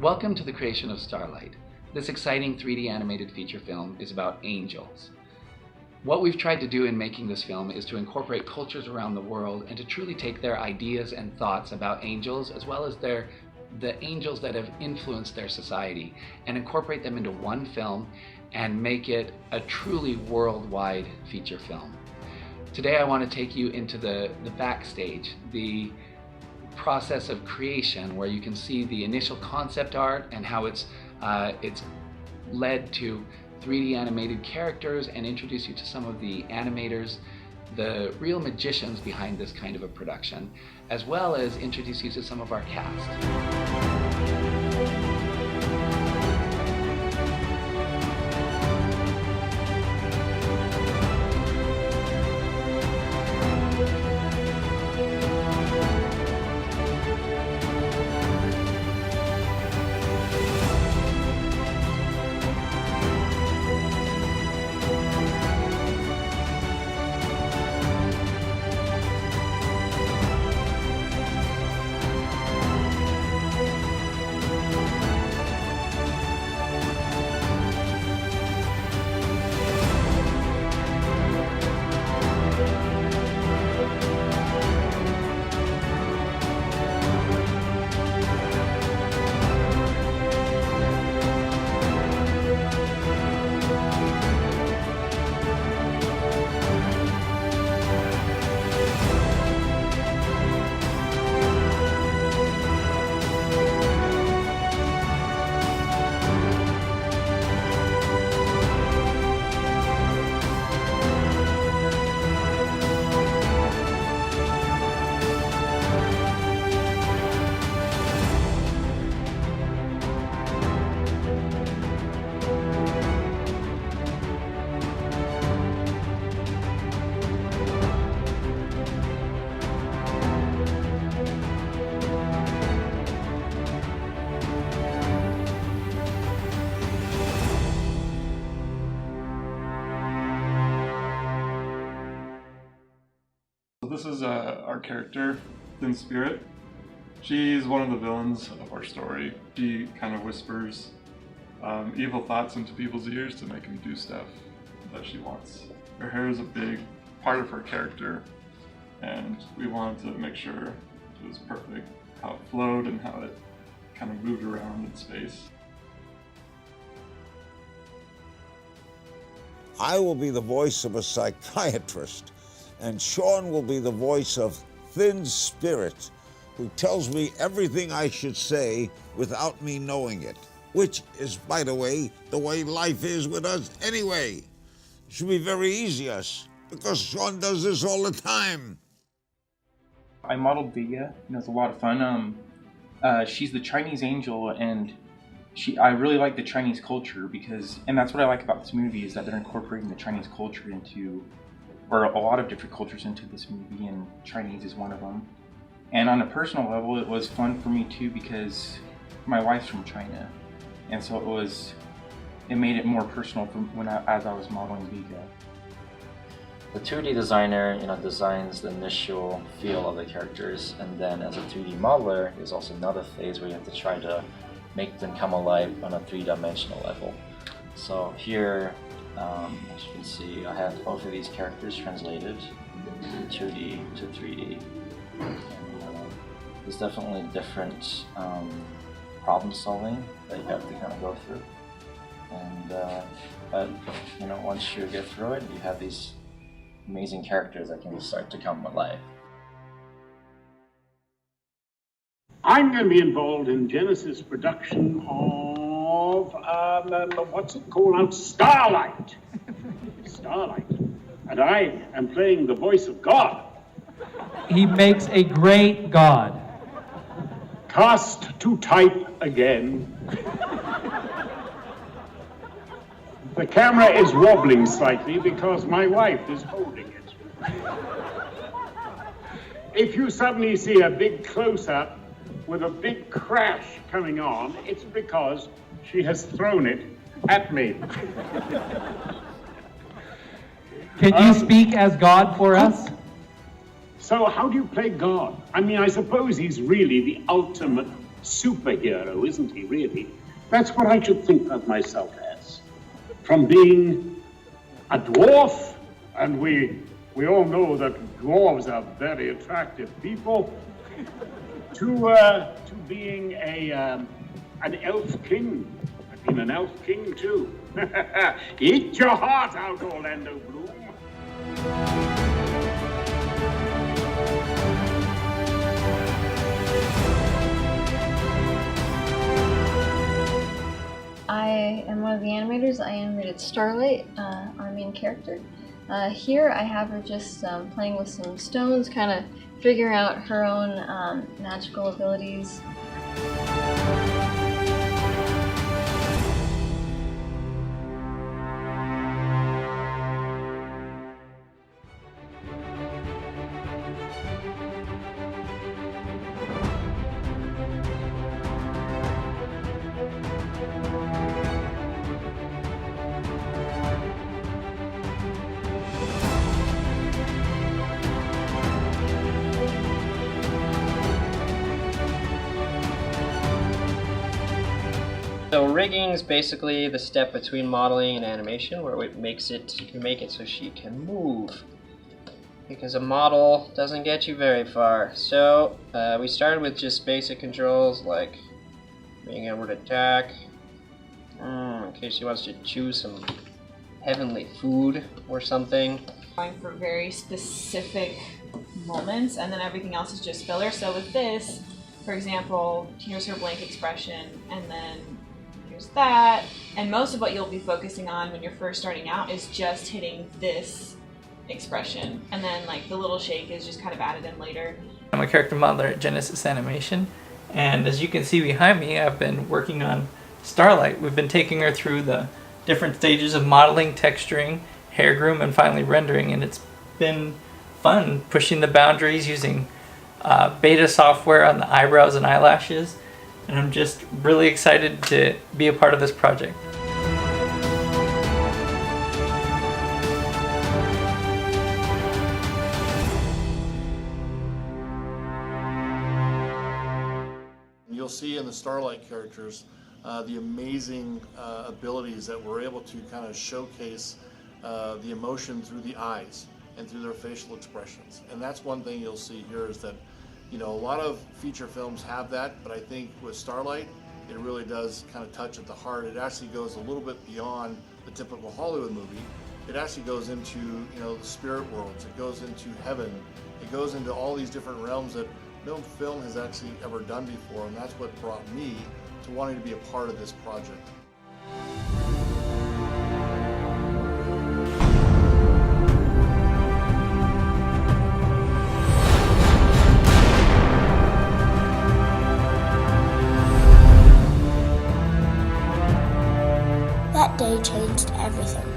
Welcome to the creation of Starlight. This exciting 3D animated feature film is about angels. What we've tried to do in making this film is to incorporate cultures around the world and to truly take their ideas and thoughts about angels, as well as the angels that have influenced their society, and incorporate them into one film and make it a truly worldwide feature film. Today I want to take you into the backstage, the process of creation, where you can see the initial concept art and how it's led to 3D animated characters, and introduce you to some of the animators, the real magicians behind this kind of a production, as well as introduce you to some of our cast. This is our character, Thin Spirit. She's one of the villains of our story. She kind of whispers evil thoughts into people's ears to make them do stuff that she wants. Her hair is a big part of her character, and we wanted to make sure it was perfect, how it flowed and how it kind of moved around in space. I will be the voice of a psychiatrist, and Sean will be the voice of Thin Spirit, who tells me everything I should say without me knowing it, which is, by the way life is with us anyway. It should be very easy, because Sean does this all the time. I modeled Vega, and it was a lot of fun. She's the Chinese angel, and I really like the Chinese culture and that's what I like about this movie, is that they're incorporating the Chinese culture or a lot of different cultures into this movie, and Chinese is one of them. And on a personal level, it was fun for me too, because my wife's from China, and so it made it more personal as I was modeling Vega. The 2D designer, designs the initial feel of the characters, and then as a 3D modeler, there's also another phase where you have to try to make them come alive on a 3-dimensional level. So here, as you can see, I have both of these characters translated from 2D to 3D. And, there's definitely different problem solving that you have to kind of go through. And but once you get through it, you have these amazing characters that can start to come alive. I'm going to be involved in Genesis' production of what's it called now? Starlight. Starlight. And I am playing the voice of God. He makes a great God. Cast to type again. The camera is wobbling slightly because my wife is holding it. If you suddenly see a big close-up with a big crash coming on, it's because she has thrown it at me. Can you speak as God for us? So how do you play God? I mean, I suppose he's really the ultimate superhero, isn't he, really? That's what I should think of myself as. From being a dwarf, and we all know that dwarves are very attractive people, to being an elf king. I've been an elf king too. Eat your heart out, Orlando Bloom. I am one of the animators. I animated Starlight, our main character. Here I have her just playing with some stones, kind of figuring out her own magical abilities. So rigging is basically the step between modeling and animation, where you make it so she can move. Because a model doesn't get you very far. So we started with just basic controls like being able to attack, in case she wants to chew some heavenly food or something. Going for very specific moments, and then everything else is just filler. So with this, for example, here's her blank expression, and then here's that, and most of what you'll be focusing on when you're first starting out is just hitting this expression, and then like the little shake is just kind of added in later. I'm a character modeler at Genesis Animation, and as you can see behind me, I've been working on Starlight. We've been taking her through the different stages of modeling, texturing, hair groom, and finally rendering, and it's been fun pushing the boundaries using beta software on the eyebrows and eyelashes. And I'm just really excited to be a part of this project. You'll see in the Starlight characters the amazing abilities that we're able to kind of showcase the emotion through the eyes and through their facial expressions. And that's one thing you'll see here is that, you know, a lot of feature films have that, but I think with Starlight, it really does kind of touch at the heart. It actually goes a little bit beyond the typical Hollywood movie. It actually goes into, you know, the spirit worlds. It goes into heaven. It goes into all these different realms that no film has actually ever done before, and that's what brought me to wanting to be a part of this project. That day changed everything.